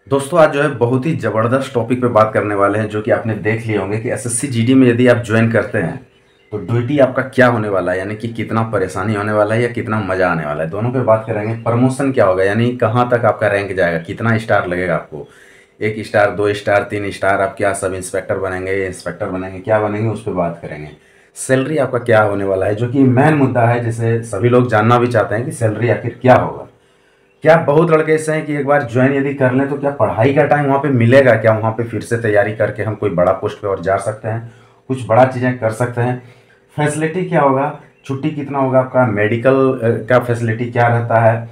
दोस्तों आज जो है बहुत ही ज़बरदस्त टॉपिक पे बात करने वाले हैं, जो कि आपने देख लिए होंगे कि एसएससी जीडी में यदि आप ज्वाइन करते हैं तो ड्यूटी आपका क्या होने वाला है, यानी कि कितना परेशानी होने वाला है या कितना मज़ा आने वाला है, दोनों पे बात करेंगे। प्रमोशन क्या होगा, यानी कहाँ तक आपका रैंक जाएगा, कितना स्टार लगेगा आपको, 1 स्टार 2 स्टार 3 स्टार, आप क्या सब इंस्पेक्टर बनेंगे, इंस्पेक्टर बनेंगे, क्या बनेंगे, उस पर बात करेंगे। सैलरी आपका क्या होने वाला है, जो कि मेन मुद्दा है, जिसे सभी लोग जानना भी चाहते हैं कि सैलरी आखिर क्या होगा। क्या बहुत लड़के ऐसे हैं कि एक बार ज्वाइन यदि कर लें तो क्या पढ़ाई का टाइम वहाँ पे मिलेगा, क्या वहाँ पे फिर से तैयारी करके हम कोई बड़ा पोस्ट पे और जा सकते हैं, कुछ बड़ा चीज़ें कर सकते हैं। फैसिलिटी क्या होगा, छुट्टी कितना होगा आपका, मेडिकल का फैसिलिटी क्या रहता है,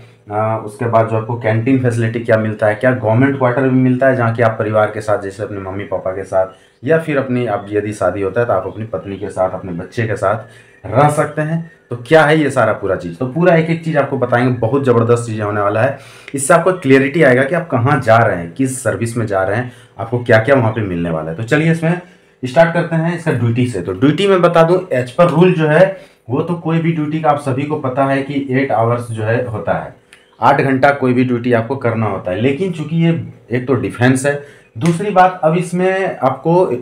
उसके बाद जो आपको कैंटीन फैसिलिटी क्या मिलता है, क्या गवर्नमेंट क्वार्टर भी मिलता है जहाँ कि आप परिवार के साथ, जैसे अपने मम्मी पापा के साथ या फिर अपनी, अब यदि शादी होता है तो आप अपनी पत्नी के साथ, अपने बच्चे के साथ रह सकते हैं। तो क्या है ये सारा पूरा चीज़, तो पूरा एक एक चीज़ आपको बताएंगे, बहुत ज़बरदस्त चीज़ें होने वाला है। इससे आपको क्लियरिटी आएगा कि आप कहाँ जा रहे हैं, किस सर्विस में जा रहे हैं, आपको क्या क्या वहाँ पे मिलने वाला है। तो चलिए इसमें स्टार्ट करते हैं इसका ड्यूटी से। तो ड्यूटी में बता दूं, एज पर रूल जो है वो तो कोई भी ड्यूटी का आप सभी को पता है कि 8 आवर्स जो है होता है, 8 घंटा कोई भी ड्यूटी आपको करना होता है। लेकिन चूंकि ये एक तो डिफेंस है, दूसरी बात अब इसमें आपको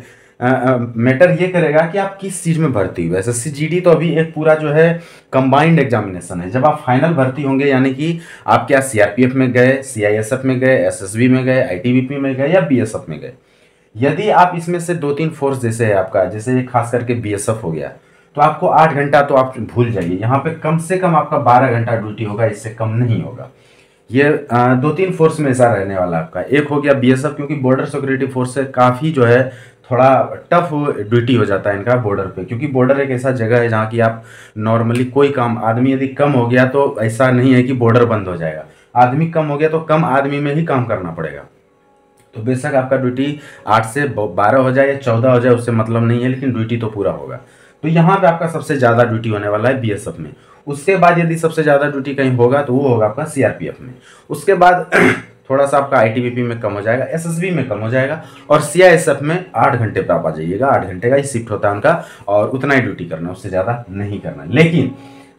मैटर ये करेगा कि आप किस चीज़ में भर्ती हुए। एसएससी जीडी तो अभी एक पूरा जो है कंबाइंड एग्जामिनेशन है। जब आप फाइनल भर्ती होंगे, यानी कि आप क्या सीआरपीएफ में गए, सीआईएसएफ में गए, एसएसबी में गए, आईटीबीपी में गए या बीएसएफ में गए, यदि आप इसमें से 2-3 फोर्स जैसे है आपका, जैसे खास करके बीएसएफ हो गया, तो आपको 8 घंटा तो आप भूल जाइए। यहाँ पे कम से कम आपका 12 घंटा ड्यूटी होगा, इससे कम नहीं होगा। ये 2-3 फोर्स में ऐसा रहने वाला है आपका। एक हो गया बीएसएफ, क्योंकि बॉर्डर सिक्योरिटी फोर्स से काफ़ी जो है थोड़ा टफ ड्यूटी हो जाता है इनका बॉर्डर पे, क्योंकि बॉर्डर एक ऐसा जगह है जहाँ की आप नॉर्मली कोई काम, आदमी यदि कम हो गया तो ऐसा नहीं है कि बॉर्डर बंद हो जाएगा, आदमी कम हो गया तो कम आदमी में ही काम करना पड़ेगा। तो बेशक आपका ड्यूटी 8 से 12 हो जाए या 14 हो जाए, उससे मतलब नहीं है, लेकिन ड्यूटी तो पूरा होगा। तो यहाँ पे आपका सबसे ज़्यादा ड्यूटी होने वाला है बीएसएफ में। उसके बाद यदि सबसे ज़्यादा ड्यूटी कहीं होगा तो वो होगा आपका सीआरपीएफ में। उसके बाद थोड़ा सा आपका आईटीबीपी में कम हो जाएगा, एसएसबी में कम हो जाएगा, और सीआईएसएफ में 8 घंटे पे आप आ जाइएगा। 8 घंटे का ही शिफ्ट होता है उनका, और उतना ही ड्यूटी करना है, उससे ज़्यादा नहीं करना है। लेकिन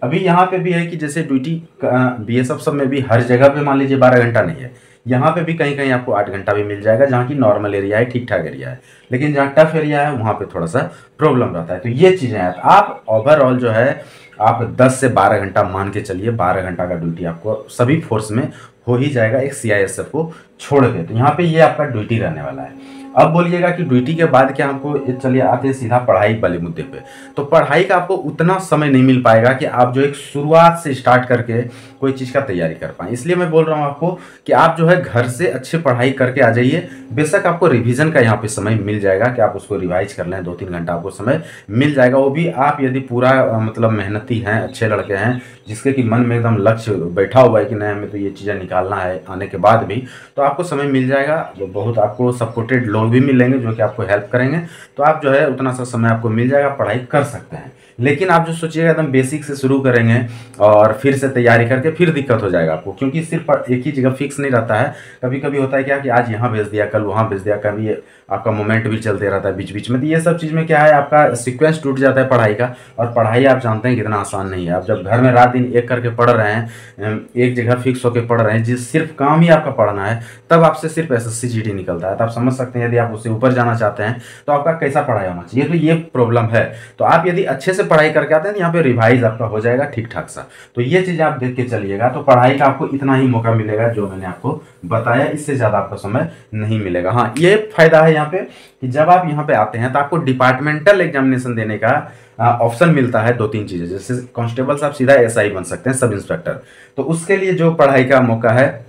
अभी यहाँ पे भी है कि जैसे ड्यूटी बीएसएफ सब में भी हर जगह पे मान लीजिए 12 घंटा नहीं है, यहाँ पे भी कहीं कहीं आपको 8 घंटा भी मिल जाएगा, जहाँ की नॉर्मल एरिया है, ठीक ठाक एरिया है। लेकिन जहाँ टफ एरिया है वहाँ पे थोड़ा सा प्रॉब्लम रहता है। तो ये चीज़ें हैं, तो आप ओवरऑल जो है आप 10 से 12 घंटा मान के चलिए, 12 घंटा का ड्यूटी आपको सभी फोर्स में हो ही जाएगा, एक सीआईएसएफ को छोड़ के। तो यहाँ पे ये आपका ड्यूटी रहने वाला है। अब बोलिएगा कि ड्यूटी के बाद क्या हमको, चलिए आते हैं सीधा पढ़ाई वाले मुद्दे पे। तो पढ़ाई का आपको उतना समय नहीं मिल पाएगा कि आप जो एक शुरुआत से स्टार्ट करके कोई चीज़ का तैयारी कर पाएँ। इसलिए मैं बोल रहा हूँ आपको कि आप जो है घर से अच्छे पढ़ाई करके आ जाइए। बेशक आपको रिवीजन का यहाँ पे समय मिल जाएगा कि आप उसको रिवाइज कर लें, 2-3 घंटा आपको समय मिल जाएगा। वो भी आप यदि पूरा मतलब मेहनती हैं, अच्छे लड़के हैं, जिसके कि मन में एकदम लक्ष्य बैठा हुआ है कि नहीं हमें तो ये चीज़ें निकालना है आने के बाद भी, तो आपको समय मिल जाएगा। बहुत आपको सपोर्टेड लोग भी मिलेंगे जो कि आपको हेल्प करेंगे, तो आप जो है उतना सा समय आपको मिल जाएगा, पढ़ाई कर सकते हैं। लेकिन आप जो सोचिएगा एकदम बेसिक से शुरू करेंगे और फिर से तैयारी करके, फिर दिक्कत हो जाएगा आपको, क्योंकि सिर्फ एक ही जगह फिक्स नहीं रहता है। कभी कभी होता है क्या कि आज यहाँ भेज दिया, कल वहाँ भेज दिया, कभी आपका मोमेंट भी चलते रहता है बीच बीच में। तो ये सब चीज़ में क्या है, आपका सीक्वेंस टूट जाता है पढ़ाई का। और पढ़ाई आप जानते हैं कितना आसान नहीं है। आप जब घर में रात दिन एक करके पढ़ रहे हैं, एक जगह फिक्स होकर पढ़ रहे हैं, जिस सिर्फ काम ही आपका पढ़ना है, तब आपसे सिर्फ एसएससी जीडी निकलता है। तो आप समझ सकते हैं यदि आप उससे ऊपर जाना चाहते हैं तो आपका कैसा पढ़ाई होना चाहिए। तो ये प्रॉब्लम है। तो आप यदि अच्छे से पढ़ाई करके आते हैं तो यहाँ पे रिवाइज आपका हो जाएगा ठीक ठाक सा। तो ये चीज़ आप देख के चलिएगा। तो पढ़ाई का आपको इतना ही मौका मिलेगा जो मैंने आपको बताया, इससे ज़्यादा आपको समय नहीं मिलेगा। हाँ, ये फायदा है यहाँ पे कि जब आप यहाँ पे आते हैं तो आपको डिपार्टमेंटल एग्जामिनेशन देने का ऑप्शन मिलता है। 2-3 चीज़ें, जैसे कांस्टेबल साहब सीधा एसआई बन सकते हैं, सब इंस्पेक्टर। तो उसके लिए जो पढ़ाई का मौका है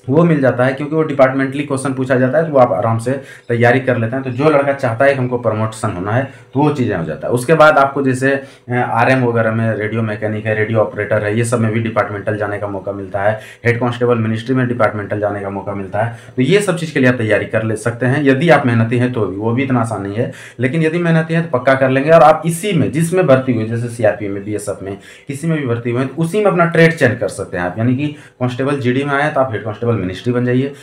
वो मिल जाता है, क्योंकि वो डिपार्टमेंटली क्वेश्चन पूछा जाता है, तो वो आप आराम से तैयारी कर लेते हैं। तो जो लड़का चाहता है कि हमको प्रमोशन होना है तो वो चीज़ें हो जाता है। उसके बाद आपको जैसे आरएम वगैरह में, रेडियो मैकेनिक है, रेडियो ऑपरेटर है, ये सब में भी डिपार्टमेंटल जाने का मौका मिलता है। हेड कांस्टेबल मिनिस्ट्री में डिपार्टमेंटल जाने का मौका मिलता है। तो ये सब चीज़ के लिए आप तैयारी कर ले सकते हैं यदि आप मेहनती हैं तो भी। वो भी इतना आसान नहीं है, लेकिन यदि मेहनती हैं तो पक्का कर लेंगे। और आप इसी में, जिसमें भर्ती हुए, जैसे सीआरपी में, बीएसएफ में, किसी में भी भर्ती हुए हैं, तो उसी में अपना ट्रेड चेंज कर सकते हैं आप। यानी कि कांस्टेबल जीडी में आए तो आप हेड कांस्टेबल कांस्टेबल मिनिस्ट्री बन जाइए,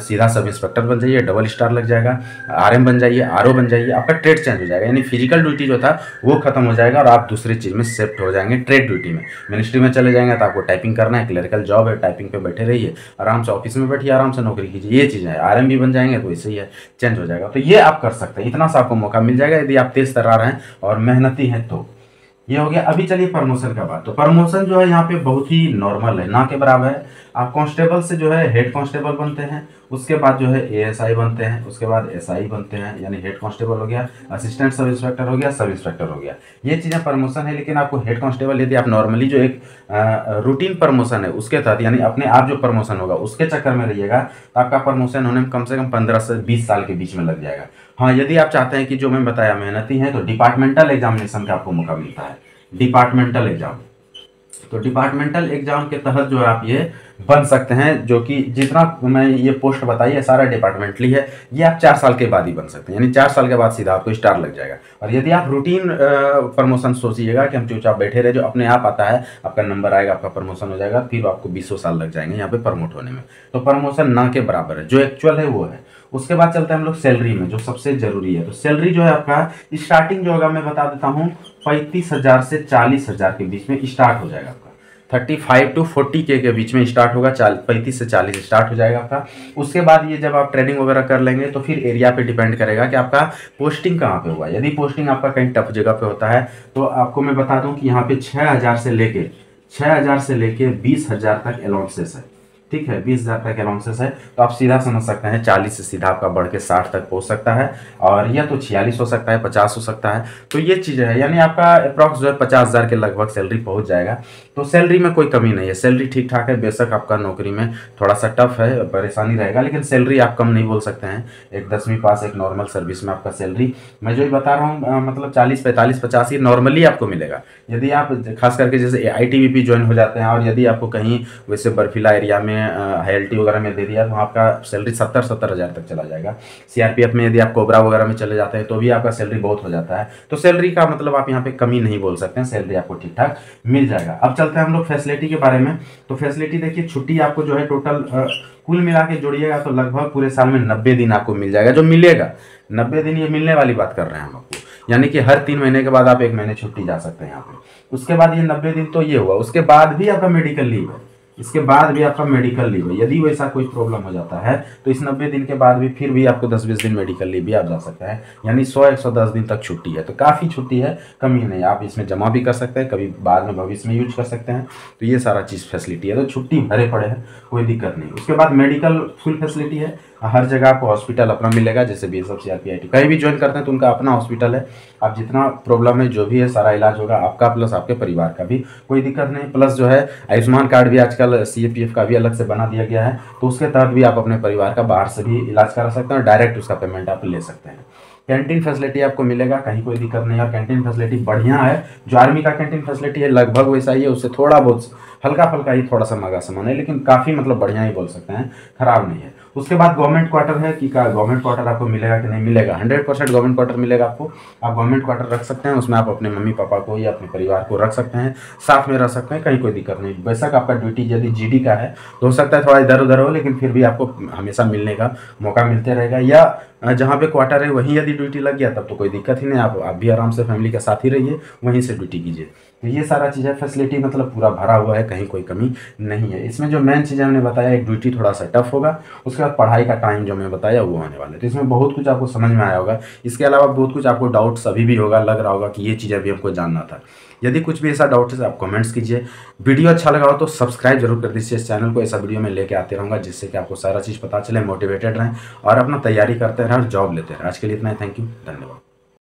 सीधा सब इंस्पेक्टर बन जाइए, डबल स्टार लग जाएगा, आरएम बन जाइए, आरओ बन जाइए, आपका ट्रेड चेंज हो जाएगा। यानी फिजिकल ड्यूटी जो था वो खत्म हो जाएगा और आप दूसरी चीज़ में शिफ्ट हो जाएंगे ट्रेड ड्यूटी में। मिनिस्ट्री में चले जाएंगे तो आपको टाइपिंग करना है, क्लरिकल जॉब है, टाइपिंग पे बैठे रहिए, आराम से ऑफिस में बैठिए, आराम से नौकरी कीजिए, ये चीज़ है। आरएम भी बन जाएंगे तो वैसे ही है, चेंज हो जाएगा। तो ये आप कर सकते हैं, इतना सा आपको मौका मिल जाएगा यदि आप तेज तर्रार हैं और मेहनती हैं तो। ये हो गया। अभी चलिए प्रमोशन का बात। तो प्रमोशन जो है यहाँ पे बहुत ही नॉर्मल है, ना के बराबर है। आप कांस्टेबल से जो है हेड कांस्टेबल बनते हैं, उसके बाद जो है एएसआई बनते हैं, उसके बाद एसआई बनते हैं, यानी हेड कांस्टेबल हो गया, असिस्टेंट सब इंस्पेक्टर हो गया, सब इंस्पेक्टर हो गया। ये चीज़ें प्रमोशन है। लेकिन आपको हेड कांस्टेबल यदि आप नॉर्मली जो एक रूटीन प्रमोशन है उसके तहत, यानी अपने आप जो प्रमोशन होगा उसके चक्कर में रहिएगा तो आपका प्रमोशन होने में कम से कम 15 से 20 साल के बीच में लग जाएगा। हाँ, यदि आप चाहते हैं कि जो मैं बताया मेहनती हैं तो डिपार्टमेंटल एग्जामिनेशन का आपको मौका मिलता है, डिपार्टमेंटल एग्जाम। तो डिपार्टमेंटल एग्जाम के तहत जो है आप ये बन सकते हैं, जो कि जितना मैं ये पोस्ट बताई है सारा डिपार्टमेंटली है, ये आप 4 साल के बाद ही बन सकते हैं। यानी 4 साल के बाद सीधा आपको स्टार लग जाएगा। और यदि आप रूटीन प्रमोशन सोचिएगा कि हम चुपचाप बैठे रहे, जो अपने आप आता है, आपका नंबर आएगा, आपका प्रमोशन हो जाएगा, फिर आपको 20 साल लग जाएंगे यहाँ पे प्रमोट होने में। तो प्रमोशन ना के बराबर है, जो एक्चुअल है वो है। उसके बाद चलते हैं हम लोग सैलरी में, जो सबसे जरूरी है। तो सैलरी जो है आपका स्टार्टिंग जो होगा मैं बता देता हूँ, 35,000 से 40,000 के बीच में स्टार्ट हो जाएगा आपका। 35 to 40K के बीच में स्टार्ट होगा, 35 से 40 स्टार्ट हो जाएगा आपका। उसके बाद ये जब आप ट्रेनिंग वगैरह कर लेंगे तो फिर एरिया पे डिपेंड करेगा कि आपका पोस्टिंग कहाँ पे हुआ। यदि पोस्टिंग आपका कहीं टफ जगह पे होता है तो आपको मैं बता दूं कि यहाँ पे 6,000 से लेके 20,000 तक अलाउंसेस है। ठीक है, 20,000 तक अलाउंसेस है। तो आप सीधा समझ सकते हैं 40 से सीधा आपका बढ़ के 60 तक पहुंच सकता है, और या तो 46 हो सकता है, 50 हो सकता है। तो ये चीज़ें है, यानी आपका अप्रॉक्स जो है 50,000 के लगभग सैलरी पहुंच जाएगा। तो सैलरी में कोई कमी नहीं है, सैलरी ठीक ठाक है। बेशक आपका नौकरी में थोड़ा सा टफ है, परेशानी रहेगा, लेकिन सैलरी आप कम नहीं बोल सकते हैं। एक 10वीं पास एक नॉर्मल सर्विस में आपका सैलरी मैं जो बता रहा हूँ मतलब 40, 45, 50 ये नॉर्मली आपको मिलेगा। यदि आप खास करके जैसे ITBP ज्वाइन हो जाते हैं और यदि आपको कहीं वैसे बर्फीला एरिया में ILT वगैरह में दे दिया तो आपका सैलरी 70 हज़ार तक चला जाएगा। CRPF में यदि आप कोबरा वगैरह में चले जाते हैं तो भी आपका सैलरी बहुत हो जाता है। तो सैलरी का मतलब आप यहाँ पे कमी नहीं बोल सकते हैं, सैलरी आपको ठीक ठाक मिल जाएगा। अब चलते हैं हम लोग फैसिलिटी के बारे में। तो फैसिलिटी देखिए, छुट्टी आपको जो है टोटल कुल मिला के जोड़िएगा तो लगभग पूरे साल में 90 दिन आपको मिल जाएगा। जो मिलेगा 90 दिन, ये मिलने वाली बात कर रहे हैं हम आपको, यानी कि हर 3 महीने के बाद आप 1 महीने छुट्टी जा सकते हैं यहाँ पे। उसके बाद ये 90 दिन तो ये हुआ, उसके बाद भी आपका मेडिकल लीव है, इसके बाद भी आपका मेडिकल लीव है। यदि वैसा कोई प्रॉब्लम हो जाता है तो इस 90 दिन के बाद भी फिर भी आपको 10-20 दिन मेडिकल लीव भी आप जा सकता है, यानी 100-110 दिन तक छुट्टी है। तो काफ़ी छुट्टी है, कमी नहीं। आप इसमें जमा भी कर सकते हैं, कभी बाद में भविष्य में यूज कर सकते हैं। तो ये सारा चीज़ फैसिलिटी है, तो छुट्टी भरे पड़े हैं, कोई दिक्कत नहीं। उसके बाद मेडिकल फुल फैसिलिटी है, हर जगह आपको हॉस्पिटल अपना मिलेगा। जैसे BSF CRP IT कहीं भी ज्वाइन करते हैं तो उनका अपना हॉस्पिटल है। आप जितना प्रॉब्लम है जो भी है सारा इलाज होगा आपका प्लस आपके परिवार का भी, कोई दिक्कत नहीं। प्लस जो है आयुष्मान कार्ड भी आजकल CAPF का भी अलग से बना दिया गया है, तो उसके तहत भी आप अपने परिवार का बाहर से भी इलाज करा सकते हैं और डायरेक्ट उसका पेमेंट आप ले सकते हैं। कैंटीन फैसिलिटी आपको मिलेगा, कहीं कोई दिक्कत नहीं है। और कैंटीन फैसिलिटी बढ़िया है, जो आर्मी का कैंटीन फैसिलिटी है लगभग वैसा ही है, उससे थोड़ा बहुत हल्का फुल्का ही थोड़ा सा महंगा सामान है, लेकिन काफ़ी मतलब बढ़िया ही बोल सकते हैं, खराब नहीं है। उसके बाद गवर्नमेंट क्वार्टर है कि गवर्नमेंट क्वार्टर आपको मिलेगा कि नहीं मिलेगा, 100% गवर्नमेंट क्वार्टर मिलेगा आपको। आप गवर्नमेंट क्वार्टर रख सकते हैं, उसमें आप अपने मम्मी पापा को या अपने परिवार को रख सकते हैं, साथ में रह सकते हैं, कहीं कोई दिक्कत नहीं। बेशक आपका ड्यूटी यदि GD का है तो हो सकता है थोड़ा इधर उधर हो, लेकिन फिर भी आपको हमेशा मिलने का मौका मिलते रहेगा। या जहाँ पे क्वार्टर है वहीं यदि ड्यूटी लग गया तब तो कोई दिक्कत ही नहीं, आप भी आराम से फैमिली के साथ ही रहिए, वहीं से ड्यूटी कीजिए। तो ये सारा चीज़ है, फैसिलिटी मतलब पूरा भरा हुआ है, कहीं कोई कमी नहीं है। इसमें जो मेन चीज़ हमने बताया, एक ड्यूटी थोड़ा सा टफ होगा, उसके बाद पढ़ाई का टाइम जो मैं बताया वो होने वाला है। तो इसमें बहुत कुछ आपको समझ में आया होगा। इसके अलावा बहुत कुछ आपको डाउट्स अभी भी होगा, लग रहा होगा कि ये चीज़ अभी हमको जानना था। यदि कुछ भी ऐसा डाउट है आप कमेंट्स कीजिए। वीडियो अच्छा लगा हो तो सब्सक्राइब जरूर कर दीजिए इस चैनल को, ऐसा वीडियो में लेके आते रहूँगा जिससे कि आपको सारा चीज़ पता चले, मोटिवेटेड रहें और अपना तैयारी करते रहें और जॉब लेते रहें। आज के लिए इतना ही, थैंक यू, धन्यवाद।